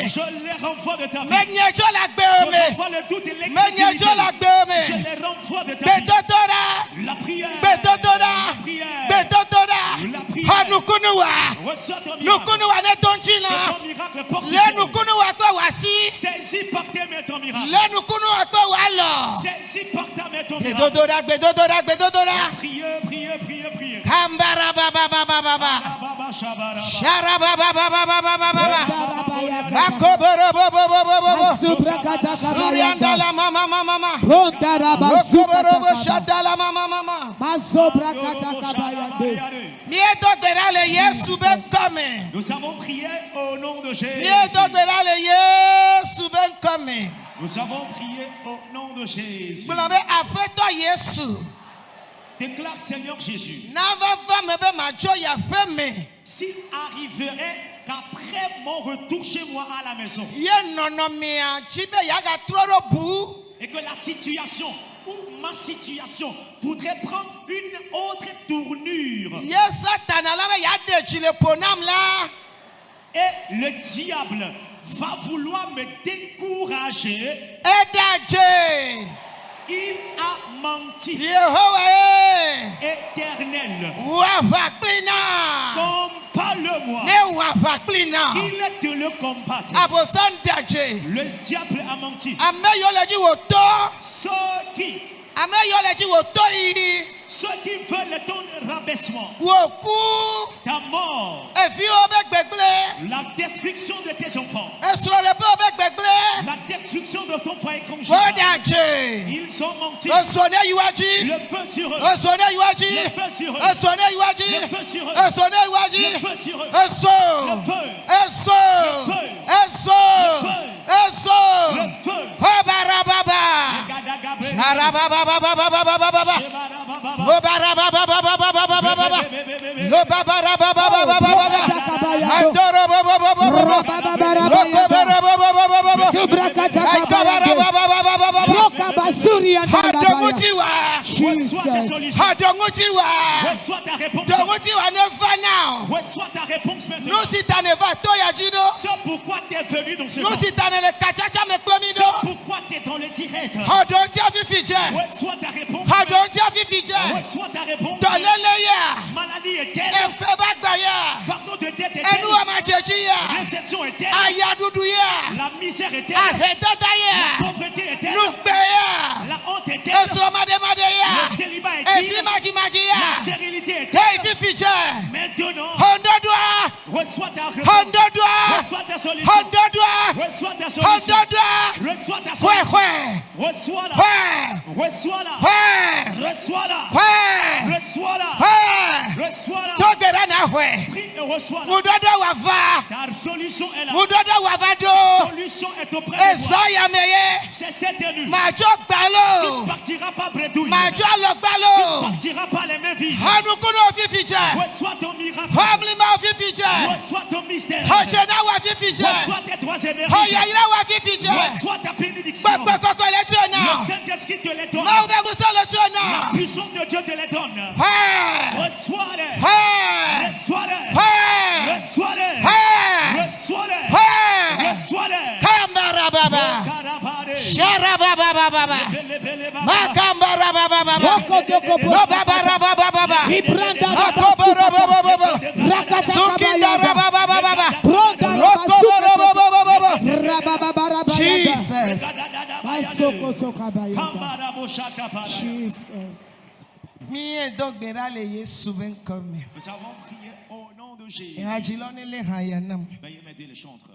je les renvoie de ta vie. Je renvoie le doute et l'incrédulité. Je les renvoie de ta vie. La prière. La prière. Reçois ton miracle. votre porte. Saisis par tes mains ton miracle. Saisis par ta main ton miracle. Priez, priez, priez, priez. Nous avons prié au nom de Jésus. Nous avons prié au nom de Jésus. Déclare Seigneur Jésus. S'il arriverait qu'après mon retour chez moi à la maison, et que la situation ou ma situation voudrait prendre une autre tournure, et le diable va vouloir me décourager, il a menti. Éternel, combat-le-moi. Il te le combattre. Le diable a menti. Ceux qui veulent ton rabaissement, ta mort, la destruction de tes enfants, la destruction de ton foyer conjugal, ils ont menti. Le feu sur eux. Le feu sur eux. Le feu sur eux. Le feu sur eux. Le feu sur eux. Le feu. Le feu. Reçois ta réponse. Reçois ta réponse maintenant. C'est pourquoi tu es venu dans ce monde. C'est pourquoi tu es dans le direct. Reçois ta réponse. Reçois ta réponse. Maladie éternelle. Pardon de dette éternelle. Récession éternelle. La misère éternelle. La pauvreté éternelle. La honte éternelle. Le célibat éternel. La stérilité éternelle. Maintenant, reçois ta réponse. Reçois ta solution. Reçois ta solution. Reçois ta solution. Reçois-la. Reçois-la. Reçois-la. Reçois-la. Reçois-la. Prie et reçois-la. Ta solution est là. Ta solution est auprès de toi. C'est cette nuit. Tu ne partiras pas bredouille. Tu ne partiras pas les mains vides. Reçois ton miracle. Reçois ton mystère. Reçois tes droits et mérites. Reçois ta bénédiction. Le Saint-Esprit te les donne. La puissance de Dieu te les donne. Reçois-les. Reçois-les. Reçois-les. Reçois-les. Reçois-les. Nous avons prié au nom de Jésus. Veuillez m'aider les chantres.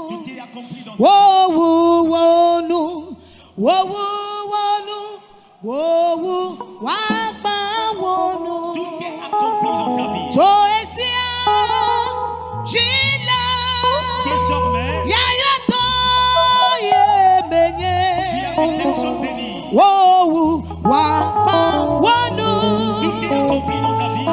Tout est accompli dans tout est accompli dans ta vie. Désormais, tu as une personne bénie. Tout est accompli dans ta vie.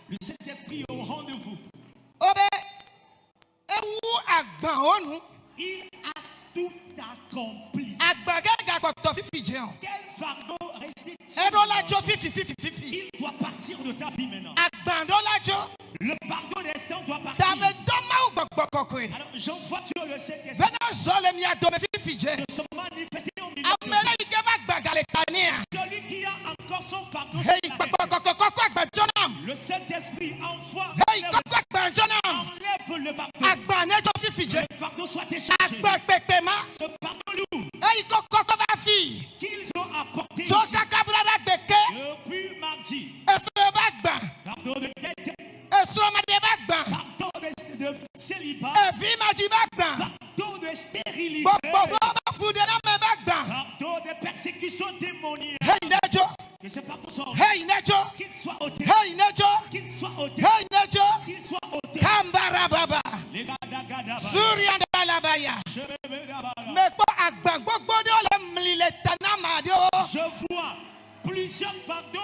Le Saint-Esprit est au rendez-vous. Il a tout accompli. Quel fardeau restait-il? Il doit partir de ta vie maintenant. Le fardeau restant doit partir. Alors j'envoie sur le Saint-Esprit de se manifester au milieu de celui qui a encore son fardeau. Le Saint-Esprit envoie. Enlève le fardeau. Le fardeau soit déchargé. Ce fardeau lourd qu'ils ont apporté depuis mardi. Fardeau de tête. Fardeau de célibat. Fardeau de stérilité. Fardeau de persécution démoniaque. Que c'est pas pour ça. Qu'il soit ôté. Qu'il soit ôté. Qu'il soit ôté. Surya Dalabaya. Me Je vois plusieurs fardeaux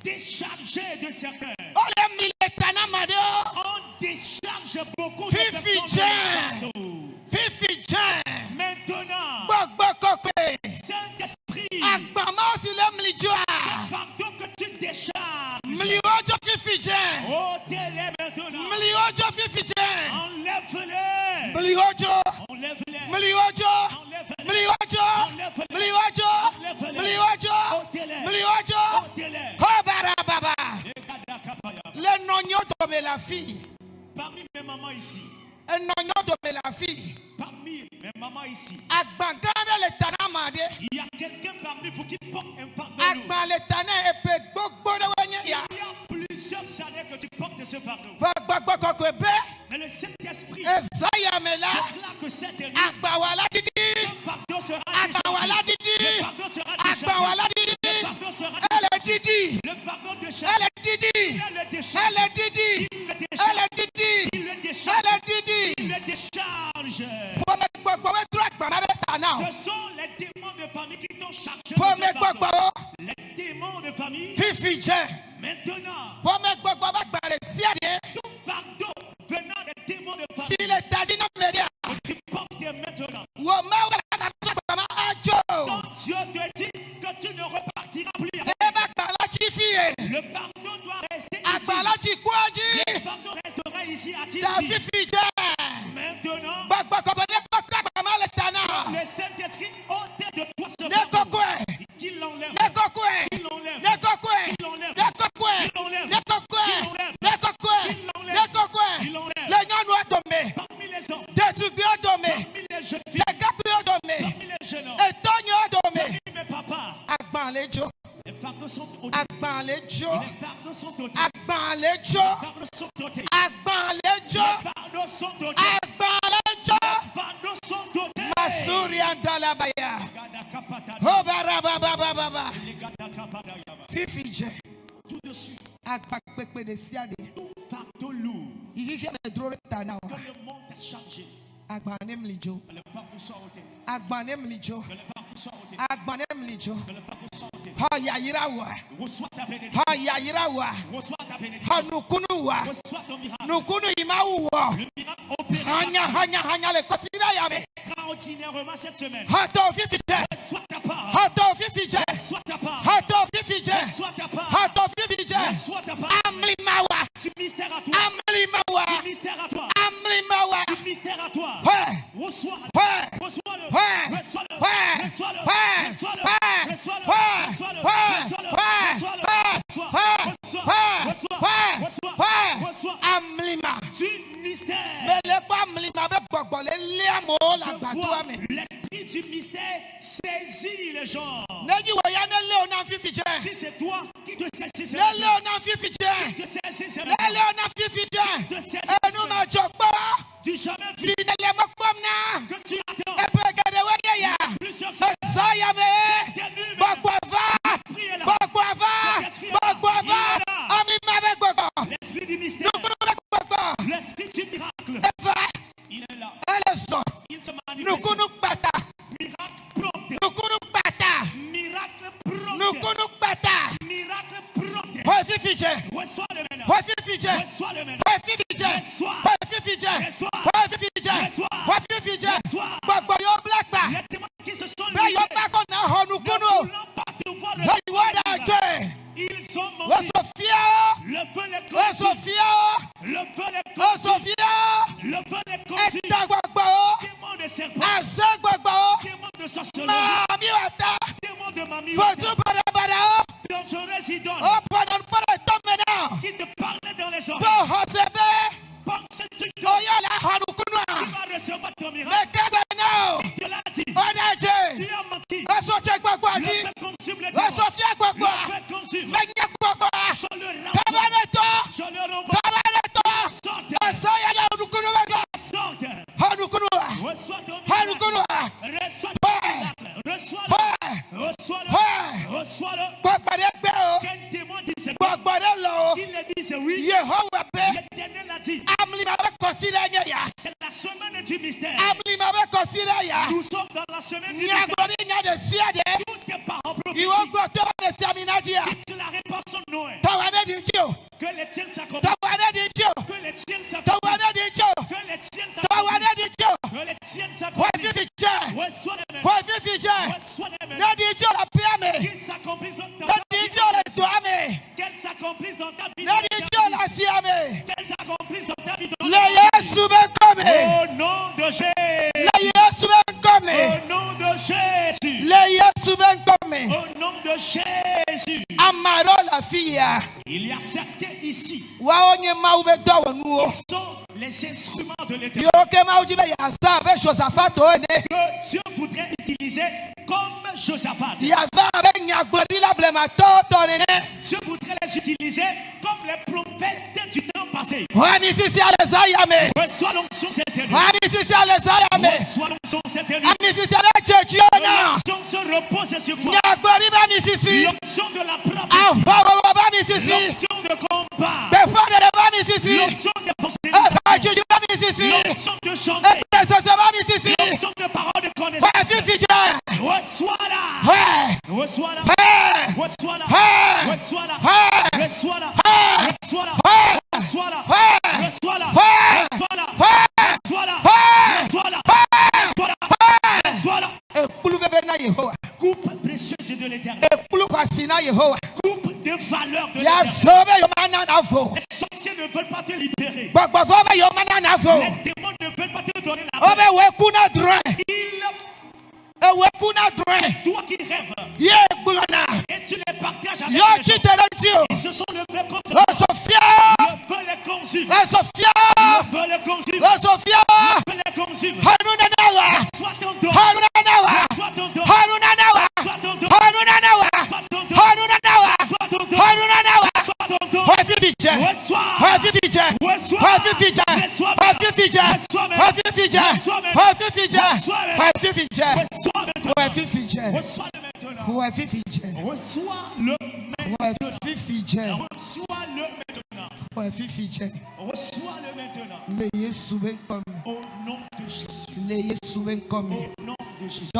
déchargés de certains. On décharge beaucoup de personnes. Maintenant, Saint-Esprit, ce fardeau que tu décharges, ôtez-les maintenant. Enlève-les. Le nonyo de la fille. Parmi mes mamans ici. Un nonyo de la fille. Parmi mes mamans ici. Il y a quelqu'un parmi vous qui porte un fardeau. Il y a plusieurs années que tu portes ce fardeau. Mais le Saint-Esprit déclare que cette nuit, ce fardeau sera déchargé. Le fardeau sera déchargé. Le fardeau de chaque. Il le décharge. Ce sont les démons de famille qui t'ont chargé. Les démons de famille. Maintenant, tout fardeau venant des démons de famille. Tu portes maintenant. Ton Dieu te dit que tu ne repartiras plus. Le fardeau doit rester ici. Le fardeau restera ici à Titi. Maintenant, le Saint-Esprit ôte de toi ce fardeau. Qu'il l'enlève. Qu'il l'enlève. Parmi les hommes. Parmi les jeunes filles. Parmi les jeunes hommes. Parmi mes papas. Les fardeaux sont ôtés. Les fardeaux sont ôtés. Les fardeaux sont ôtés. Les fardeaux sont ôtés. Tout de suite. Tout fardeau lourd. Que le monde est chargé. Que le fardeau soit ôté. Que le fardeau soit ôté. Que le fardeau soit ôté. Reçois ta bénédiction. Reçois ta bénédiction. Reçois ton miracle. Le miracle opéré extraordinairement cette semaine. Reçois ta part. Reçois ta part. Reçois ta part. Reçois ta part. Du mystère à toi. Du mystère à toi. Du mystère à toi. Reçois-le. Reçois-le. Reçois-le. Reçois-le. Reçois-le. Reçois-le. Amlima. Du mystère. Je vois l'esprit du mystère saisit les gens. Si c'est toi qui te saisis, c'est du jamais vu que tu attends. Plusieurs l'esprit du mystère, l'esprit du miracle, il est là. Il se manifeste. Miracle prompte. Miracle prompte. Miracle prompte. Reçois le maintenant. Reçois le maintenant. Les démons qui se sont levés ne voulons pas te voir le démon. Ils sont maudits. Le feu les consume. Le feu les consume. Le feu les consume. Démon de serpent. Démon de sorcellerie. Démon de mamie. Dangereux idole. Qui te parlait dans les oreilles. Pensais-tu que tu vas recevoir ton miracle? Il te l'a dit. Tu as menti. Le fait consume les démons. Le fait consume. Je le renvoie. Sorte. Reçois ton miracle. Reçois-le. Quel démon disait qu'il le disait oui. L'Éternel a dit. C'est la semaine du mystère. Nous sommes dans la semaine Toutes tes paroles prophétiques déclarées par son nom. Que les tiennes s'accomplissent. Que les tiennes s'accomplissent. Que les tiennes s'accomplissent. Que les tiennes s'accomplissent. Reçois les mêmes. Reçois les mêmes. Qu'ils s'accomplissent dans ta vie. Qu'elles s'accomplissent dans ta vie. Qu'elles s'accomplissent dans ta vie. Au nom de Jésus. Au nom de Jésus. Au nom de Jésus. Amaro la fille. Il y a certains ici qui sont les instruments de l'Éternel que Dieu voudrait utiliser comme Josaphat. Dieu voudrait les utiliser comme les prophètes du temps passé. Reçois l'onction cette année. Reçois l'onction cette année. L'onction se repose sur toi. L'onction de la prophétie. L'onction de combat. L'onction d'évangélisation. L'onction de chanter. L'onction de parole de connaissance. Reçois-la. Reçois-la. Reçois-la. Reçois-la. Reçois-la. Reçois-la. Reçois-la. Reçois-la. Reçois-la. Reçois-la. Reçois-la. Reçois-la. Coupe précieuse de l'Éternel. Coupe de valeur de l'Éternel. Les sorciers ne veulent pas te libérer. Les démons ne veulent pas te donner la paix. C'est toi qui rêves. Et tu les partages avec les gens. Ils se sont levés contre toi. Le feu les consume. Le feu les consume. Le feu les consume. Reçois ton don. Reçois ton don. Reçois ton don. Reçois ton don. Reçois ton don. Reçois ton don. Reçois-le maintenant. Au nom de Jésus. Au nom de Jésus.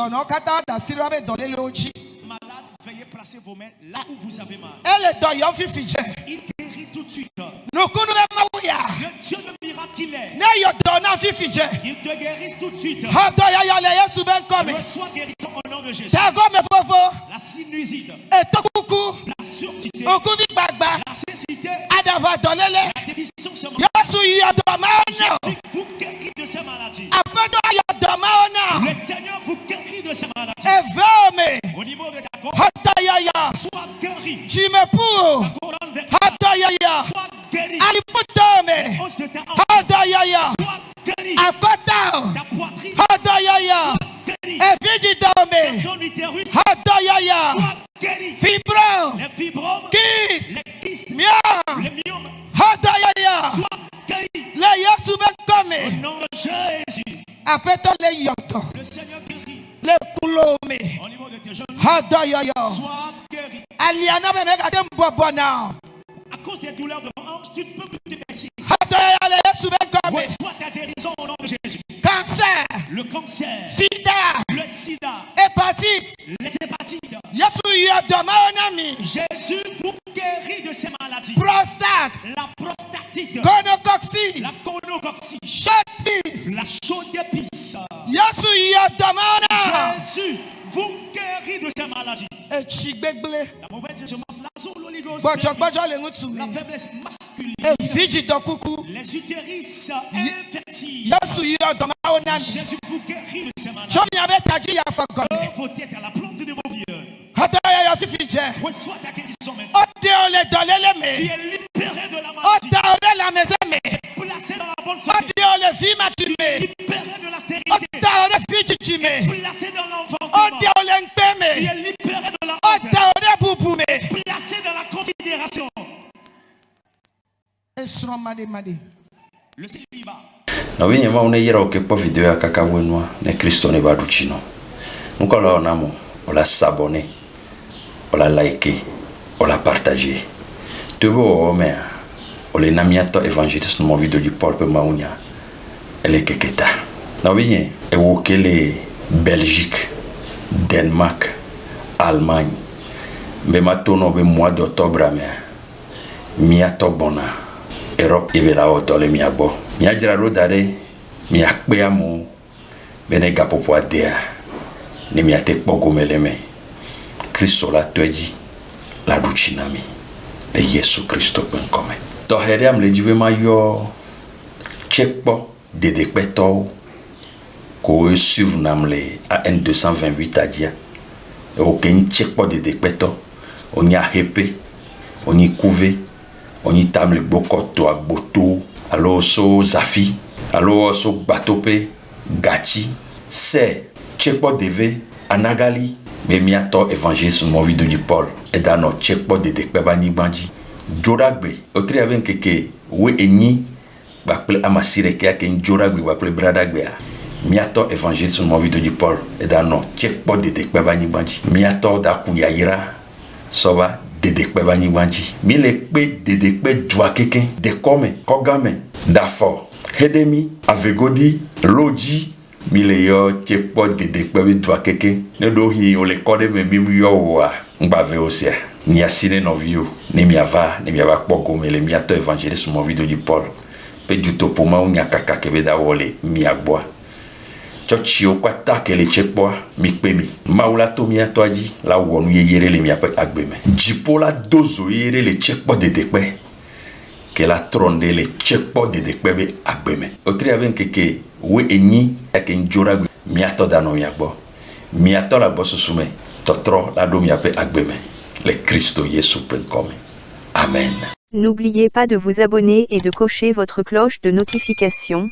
Malade, veuillez placer vos mains là où vous avez mal. Il guérit tout de suite. Le Dieu de miracle qu'il est. Il te guérit tout de suite. Reçois guérison au nom de Jésus. La sinusite. La surdité. La cécité. La déficience sementique. Jésus vous guérit de ces maladies. Le Seigneur vous guérit de ces maladies. Au niveau de ta gorge, sois guéri. La couronne vertébrale, sois guéri. Hausse de ta hanche, sois guéri. Ta poitrine, sois guéri. Ton utérus, sois guéri. Les fibromes, les kystes, les myomes, sois guéri. Au nom de Jésus. Le Seigneur guérit. Au niveau de tes genoux, sois guéri. À cause des douleurs de hanche, tu ne peux plus te baisser. Reçois ta guérison au nom de Jésus. Cancer, Le cancer, sida, le sida, hépatite, les hépatites. Jésus vous guérit de ces maladies. prostate, La prostatite, gonocoxie, la gonocoxie, chapis, la chaude épice. Jésus vous guérit de ces maladies. La mauvaise semence, la zoologose, la faiblesse masculine, les utérus infertiles. Jésus vous guérit de ces maladies. Vos têtes à la plante de vos yeux. Reçois ta guérison maintenant. Tu es libéré de la maladie. Placé dans la bonne santé. Tu es libéré de la stérilité. Placé dans l'enfantement. Tu es libéré de la honte. Placé dans la considération. Le célibat. Na winye ma unayira okepo video ya kaka wenwa ne Kristo ne baduchino. Nkola onamo ola s'abonner, ola liker, ola partager. Tubo omea ole namiato evangeliste no video du Paul pe maunya ele keketa. Na winye e wokele Belgique Danemark, Allemagne. Mais ma tono be mois d'octobre mia tobona Europe et la auto le mia bo. Mia jraro dare mia kpeamo bene gapo po dea. Ne mia tek pogomeleme. Kristo la tweji la duchinami. E Yesu Kristo ben come. To heriam le jive ma yo checkpo de dekpeto ko suivre namle a N228 adia. E aucun checkpo de dekpeto oni a hepe oni couvé oni tamle bokoto a boto alo so zafi alo so batope gachi se checkpo deve anagali mais miato évangile mon vidéo du Paul et dans notre checkpo de dekpeba ni banji joragbe otri avec keke we eni bakple amasire ke ken joragbe bakple bradagbe miato évangile mon vidéo du Paul et dans notre checkpo de dekpeba ni banji miato da kuyayira soba dedekpeba ni banji mi le pe dedekpe dwa keke de come kogame dafo hedemi avegodi loji mi le yo checkpo dedekpe dwa keke ne do hi o le kode me mi yo wa ngba ve osia ni asine no view ni mi ava kpoko me le miato évangéliste mon vidéo du Paul pe du topo ma unya kaka kebeda wole mi agboa chochi o kwata ke le checkpo mi pe mi maula to mi atoji la wonu yeyere le mi ape agbeme jipola dozo yere le checkpo dedekpe que la tronde le checkpo dedekpe be agbeme otri aven keke we eni eke njora miato dano mi agbo miato la bosso sume totro la do mi ape agbeme le Christo Yesu come. Amen. N'oubliez pas de vous abonner et de cocher votre cloche de notification